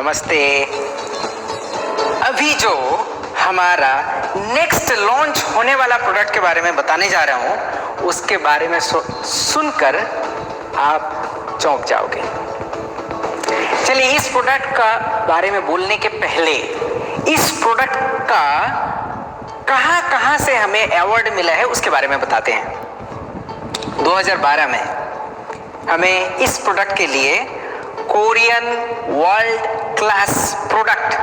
नमस्ते। अभी जो हमारा नेक्स्ट लॉन्च होने वाला प्रोडक्ट के बारे में बताने जा रहा हूँ, उसके बारे में सुनकर आप चौंक जाओगे। चलिए, इस प्रोडक्ट का बारे में बोलने के पहले इस प्रोडक्ट का कहाँ से हमें अवार्ड मिला है उसके बारे में बताते हैं। 2012 में हमें इस प्रोडक्ट के लिए कोरियन वर्ल्ड क्लास प्रोडक्ट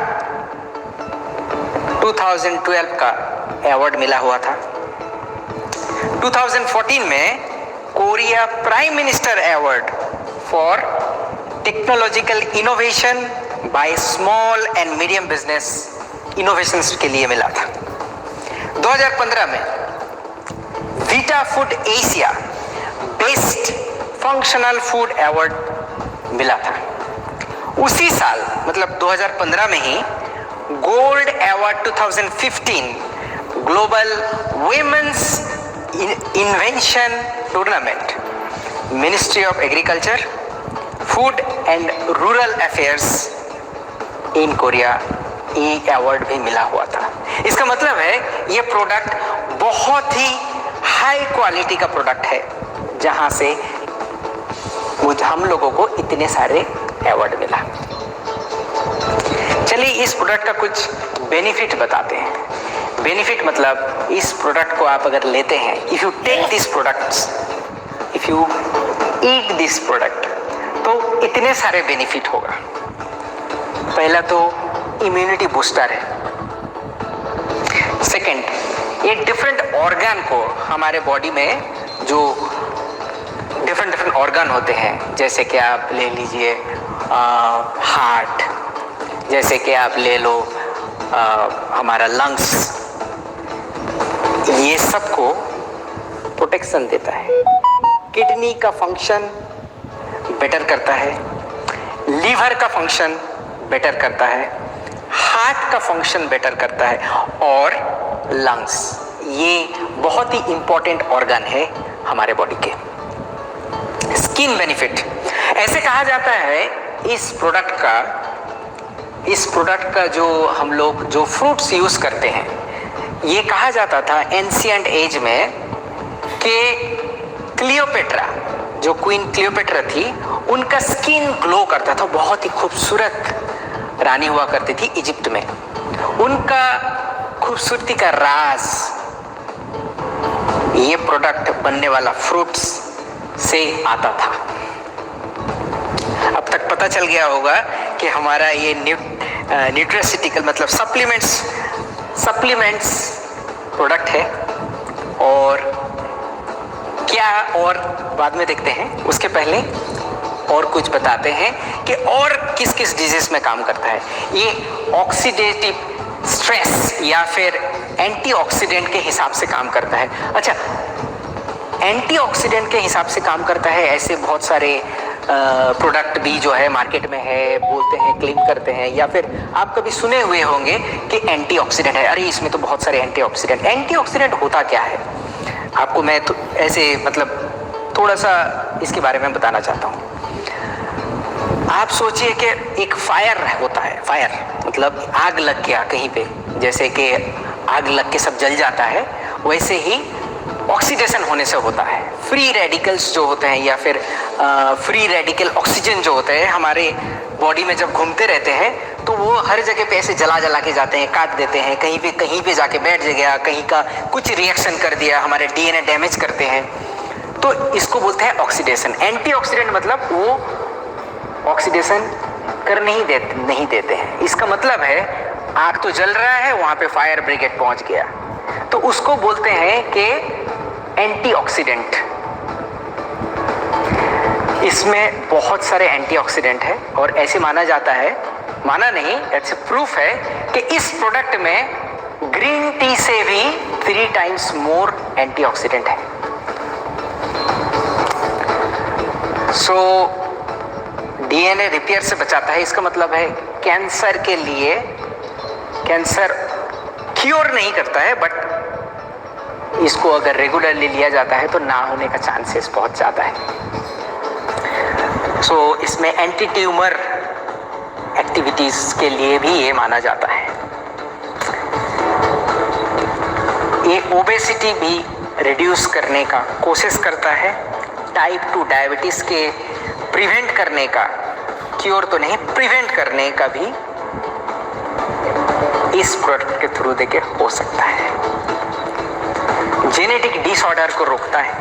2012 का अवार्ड मिला हुआ था। 2014 में Korea prime minister award for technological innovation by small and medium business innovations के लिए मिला था। 2015 में Vita food Asia best functional food award मिला था। उसी साल मतलब 2015 में ही gold award 2015 global women's invention tournament ministry of agriculture food and rural affairs in Korea ये अवार्ड भी मिला हुआ था। इसका मतलब है ये प्रोडक्ट बहुत ही हाई क्वालिटी का प्रोडक्ट है, जहां से हम लोगों को इतने सारे अवार्ड मिला। चलिए, इस प्रोडक्ट का कुछ बेनिफिट बताते हैं। बेनिफिट मतलब इस प्रोडक्ट को आप अगर लेते हैं, if you take this products, if you eat this product, तो इतने सारे बेनिफिट होगा। पहला तो इम्यूनिटी बूस्टर है। सेकंड, ये डिफरेंट ऑर्गन को हमारे बॉडी में जो डिफरेंट ऑर्गन होते हैं, जैसे कि आप ले लीजिए हार्ट, जैसे कि आप ले लो हमारा लंग्स, ये सबको प्रोटेक्शन देता है। किडनी का फंक्शन बेटर करता है, लीवर का फंक्शन बेटर करता है, हार्ट का फंक्शन बेटर करता है, और लंग्स, ये बहुत ही इंपॉर्टेंट ऑर्गन है हमारे बॉडी के। स्किन बेनिफिट, ऐसे कहा जाता है इस प्रोडक्ट का जो हम लोग जो फ्रूट्स यूज करते हैं, ये कहा जाता था एंशिएंट एज में कि क्लियोपेट्रा, जो क्वीन क्लियोपेट्रा थी, उनका स्किन ग्लो करता था, बहुत ही खूबसूरत रानी हुआ करती थी इजिप्ट में। उनका खूबसूरती का राज ये प्रोडक्ट बनने वाला फ्रूट्स से आता था। अब तक पता चल गया होगा कि हमारा ये न्यूट्रास्यूटिकल मतलब सप्लीमेंट्स प्रोडक्ट है, और क्या और बाद में देखते हैं। उसके पहले और कुछ बताते हैं कि और किस किस डिजीज में काम करता है। ये ऑक्सीडेटिव स्ट्रेस या फिर एंटीऑक्सीडेंट के हिसाब से काम करता है। अच्छा, एंटीऑक्सीडेंट के हिसाब से काम करता है, ऐसे बहुत सारे प्रोडक्ट भी जो है मार्केट में है, बोलते हैं, क्लेम करते हैं, या फिर आप कभी सुने हुए होंगे कि एंटीऑक्सीडेंट है, अरे इसमें तो बहुत सारे एंटीऑक्सीडेंट होता क्या है, आपको मैं तो ऐसे मतलब थोड़ा सा इसके बारे में बताना चाहता हूँ। आप सोचिए कि एक फायर होता है, फायर मतलब आग लग गया कहीं पे, जैसे कि आग लग के सब जल जाता है, वैसे ही ऑक्सीडेशन होने से होता है। फ्री रेडिकल्स जो होते हैं या फिर फ्री रेडिकल ऑक्सीजन जो होते हैं हमारे बॉडी में जब घूमते रहते हैं, तो वो हर जगह पे ऐसे जला के जाते हैं, काट देते हैं, कहीं पे जाके बैठ गया, कहीं का कुछ रिएक्शन कर दिया, हमारे डीएनए डैमेज करते हैं, तो इसको बोलते हैं ऑक्सीडेशन। एंटीऑक्सीडेंट मतलब वो ऑक्सीडेशन कर नहीं देते हैं। इसका मतलब है आग तो जल रहा है, वहां पे फायर ब्रिगेड पहुंच गया, तो उसको बोलते हैं कि एंटीऑक्सीडेंट। इसमें बहुत सारे एंटीऑक्सीडेंट है, और ऐसे माना जाता है, माना नहीं, ऐसे प्रूफ है कि इस प्रोडक्ट में ग्रीन टी से भी 3 टाइम्स मोर एंटीऑक्सीडेंट है। सो डीएनए रिपेयर से बचाता है। इसका मतलब है कैंसर के लिए, कैंसर क्योर नहीं करता है, बट इसको अगर रेगुलरली लिया जाता है तो ना होने का चांसेस बहुत ज़्यादा है। सो इसमें एंटी ट्यूमर एक्टिविटीज के लिए भी ये माना जाता है। ये ओबेसिटी भी रिड्यूस करने का कोशिश करता है, टाइप 2 डायबिटीज के प्रिवेंट करने का, क्योर तो नहीं प्रिवेंट करने का भी इस प्रोडक्ट के थ्रू देके हो सकता है। जेनेटिक डिसऑर्डर को रोकता है,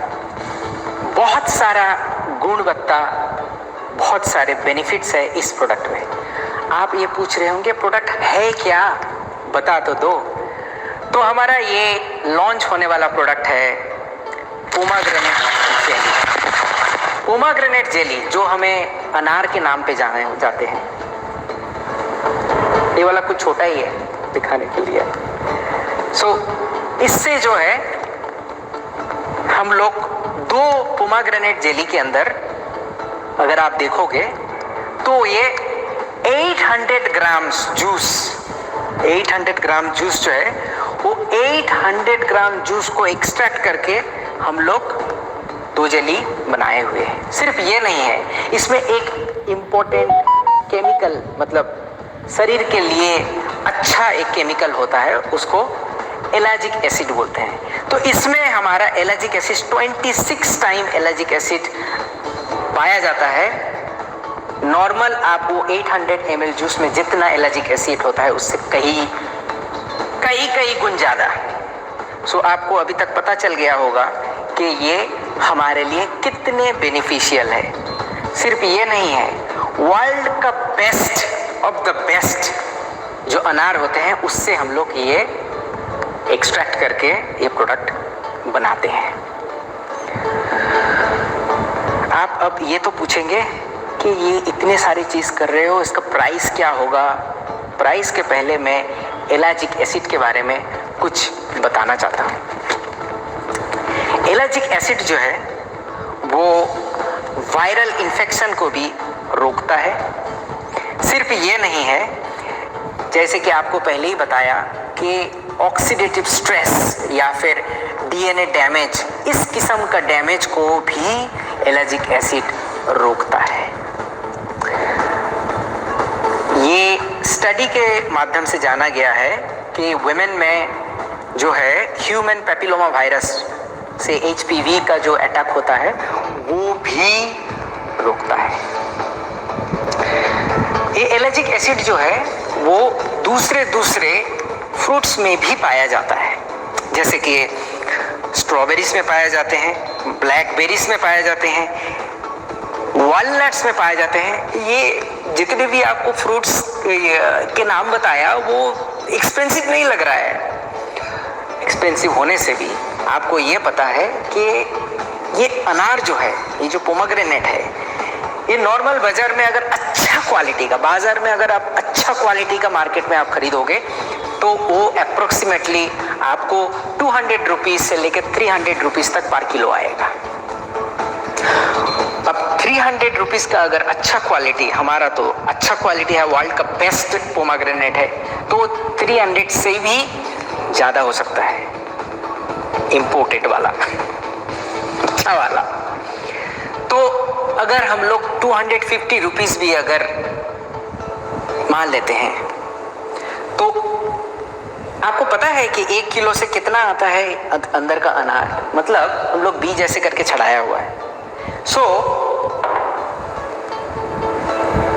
बहुत सारा गुणवत्ता, बहुत सारे बेनिफिट्स है इस प्रोडक्ट में। आप ये पूछ रहे होंगे प्रोडक्ट है क्या, बता तो दो। तो हमारा ये लॉन्च होने वाला प्रोडक्ट है पोमाग्रेनेट जेली। पोमाग्रेनेट जेली जो हमें अनार के नाम पे जाने जाते हैं, ये वाला कुछ छोटा ही है दिखाने के लिए। इससे जो है हम लोग 2 पोमाग्रेनेट जेली के अंदर अगर आप देखोगे तो ये 800 ग्राम जूस, 800 ग्राम जूस जो है वो 800 ग्राम जूस को एक्सट्रैक्ट करके हम लोग 2 जेली बनाए हुए हैं। सिर्फ ये नहीं है, इसमें एक इम्पोर्टेंट केमिकल, मतलब शरीर के लिए अच्छा एक केमिकल होता है, उसको एलाजिक एसिड बोलते हैं। तो इसमें हमारा ellagic acid 26 time ellagic acid पाया जाता है। नॉर्मल आप वो 800 ml जूस में जितना एलाजिक एसिड होता है उससे कई गुण ज़्यादा। आपको अभी तक पता चल गया होगा कि ये हमारे लिए कितने बेनिफिशियल है। सिर्फ ये नहीं है, वर्ल्ड का बेस्ट ऑफ द बेस्ट जो अनार होते हैं उससे हम लोग ये एक्सट्रैक्ट करके ये प्रोडक्ट बनाते हैं। आप अब ये तो पूछेंगे कि ये इतने सारी चीज़ कर रहे हो, इसका प्राइस क्या होगा। प्राइस के पहले मैं एलाजिक एसिड के बारे में कुछ बताना चाहता हूँ। एलाजिक एसिड जो है वो वायरल इन्फेक्शन को भी रोकता है। सिर्फ ये नहीं है, जैसे कि आपको पहले ही बताया कि ऑक्सीडेटिव स्ट्रेस या फिर डीएनए डैमेज, इस किस्म का डैमेज को भी एलाजिक एसिड रोकता है। ये स्टडी के माध्यम से जाना गया है कि वुमेन में जो है ह्यूमन पैपिलोमा वायरस से HPV का जो अटैक होता है वो भी रोकता है। ये एलाजिक एसिड जो है वो दूसरे फ्रूट्स में भी पाया जाता है, जैसे कि स्ट्रॉबेरीज में पाए जाते हैं, ब्लैकबेरीज में पाए जाते हैं, वॉलनट्स में पाए जाते हैं। ये जितने भी आपको फ्रूट्स के नाम बताया वो एक्सपेंसिव नहीं लग रहा है। एक्सपेंसिव होने से भी आपको ये पता है कि ये अनार जो है, ये जो पोमाग्रेनेट है, ये नॉर्मल बाजार में अगर अच्छा क्वालिटी का, बाजार में अगर आप अच्छा क्वालिटी का मार्केट में आप खरीदोगे तो वो अप्रोक्सीमेटली आपको 200 रुपीज़ से लेकर 300 रुपीज़ तक पर किलो आएगा। अब 300 रुपीज़ का अगर अच्छा क्वालिटी, हमारा तो अच्छा क्वालिटी है, वर्ल्ड का बेस्ट पोमाग्रेनेट है, तो 300 से भी ज़्यादा हो सकता है, इम्पोर्टेड वाला अच्छा वाला। तो अगर हम लोग 250 रुपीज़ भी अगर मान लेते हैं तो आपको पता है कि 1 किलो से कितना आता है अंदर का अनार, मतलब हम लोग बीज ऐसे करके छड़ाया हुआ है।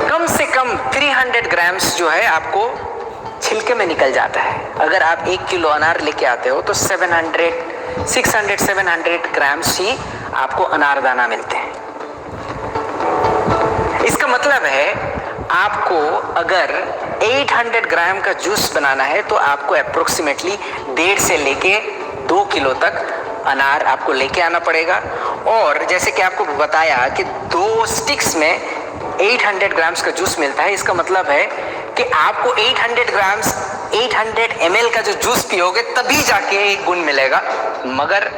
कम से कम 300 ग्राम्स जो है आपको छिलके में निकल जाता है। अगर आप 1 किलो अनार लेके आते हो तो 600-700 ग्राम्स ही आपको अनारदाना मिलते हैं। इसका मतलब है आपको अगर 800 ग्राम का जूस बनाना है तो आपको अप्रोक्सीमेटली 1.5 से लेके 2 किलो तक अनार आपको लेके आना पड़ेगा। और जैसे कि आपको बताया कि 2 स्टिक्स में 800 ग्राम्स का जूस मिलता है। इसका मतलब है कि आपको 800 ml का जो जूस पियोगे तभी जाके एक गुण मिलेगा, मगर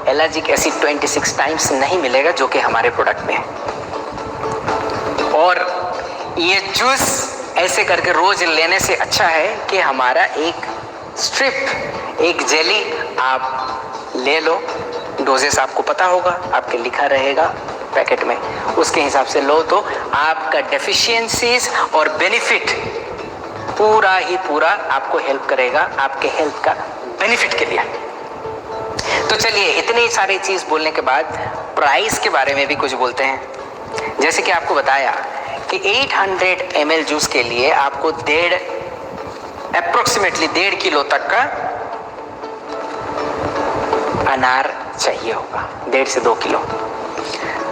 एलाजिक एसिड 26 टाइम्स नहीं मिलेगा जो कि हमारे प्रोडक्ट में है। और ये जूस ऐसे करके रोज लेने से अच्छा है कि हमारा एक स्ट्रिप, एक जेली आप ले लो, डोजेस आपको पता होगा, आपके लिखा रहेगा, पैकेट में, उसके हिसाब से लो तो आपका डेफिशिएंसीज और बेनिफिट पूरा ही पूरा आपको हेल्प करेगा आपके हेल्थ का बेनिफिट के लिए। तो चलिए इतनी सारी चीज बोलने के बाद प्राइस के बारे में भी कुछ बोलते हैं। जैसे कि आपको बताया कि 800 ml जूस के लिए आपको अप्रोक्सीमेटली 1.5 किलो तक का अनार चाहिए होगा, 1.5 से 2 किलो।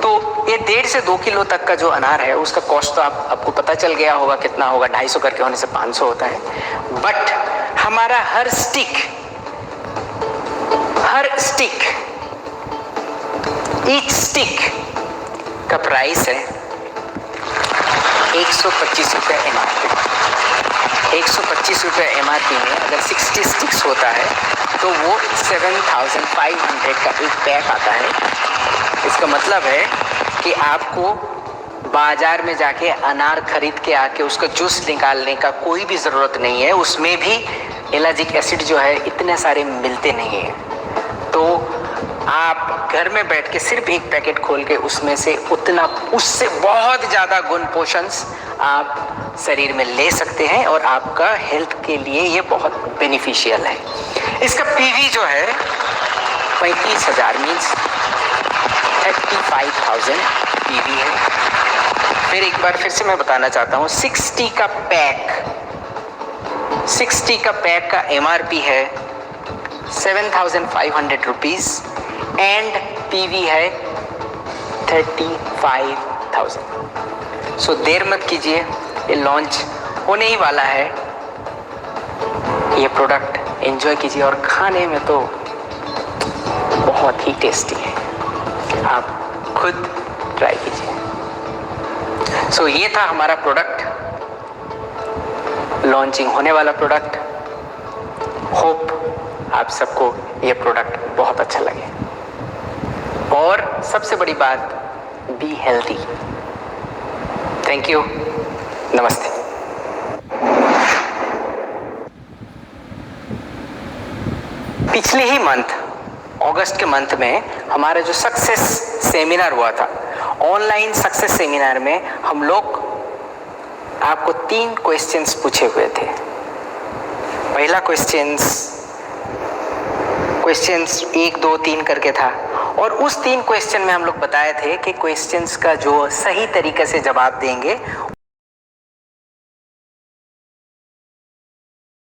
तो ये 1.5 से 2 किलो तक का जो अनार है उसका कॉस्ट तो आपको पता चल गया होगा कितना होगा, 250 करके होने से 500 होता है। बट हमारा हर स्टिक ईच स्टिक का प्राइस है 125 रुपये MRP। 125 रुपये MRP में अगर 60 स्टिक्स होता है तो वो 7500 का एक पैक आता है। इसका मतलब है कि आपको बाजार में जाके अनार खरीद के आके उसका जूस निकालने का कोई भी ज़रूरत नहीं है। उसमें भी एलाजिक एसिड जो है इतने सारे मिलते नहीं हैं। तो आप घर में बैठ के सिर्फ एक पैकेट खोल के उससे बहुत ज़्यादा गुण पोषण आप शरीर में ले सकते हैं और आपका हेल्थ के लिए ये बहुत बेनिफिशियल है। इसका पीवी जो है 35,000 मीन्स 35,000 पीवी है। फिर एक बार फिर से मैं बताना चाहता हूँ 60 का पैक का MRP है 7,500 रुपीज़ एंड पीवी है 35,000। सो देर मत कीजिए, ये लॉन्च होने ही वाला है। ये प्रोडक्ट एंजॉय कीजिए और खाने में तो बहुत ही टेस्टी है, आप खुद ट्राई कीजिए। सो ये था हमारा प्रोडक्ट, लॉन्चिंग होने वाला प्रोडक्ट। होप आप सबको ये प्रोडक्ट बहुत अच्छा लगे और सबसे बड़ी बात, बी हेल्दी। थैंक यू, नमस्ते। पिछले ही मंथ अगस्त के मंथ में हमारा जो सक्सेस सेमिनार हुआ था, ऑनलाइन सक्सेस सेमिनार में हम लोग आपको 3 क्वेश्चंस पूछे हुए थे। पहला क्वेश्चंस 1, 2, 3 करके था और उस 3 क्वेश्चन में हम लोग बताए थे कि क्वेश्चंस का जो सही तरीके से जवाब देंगे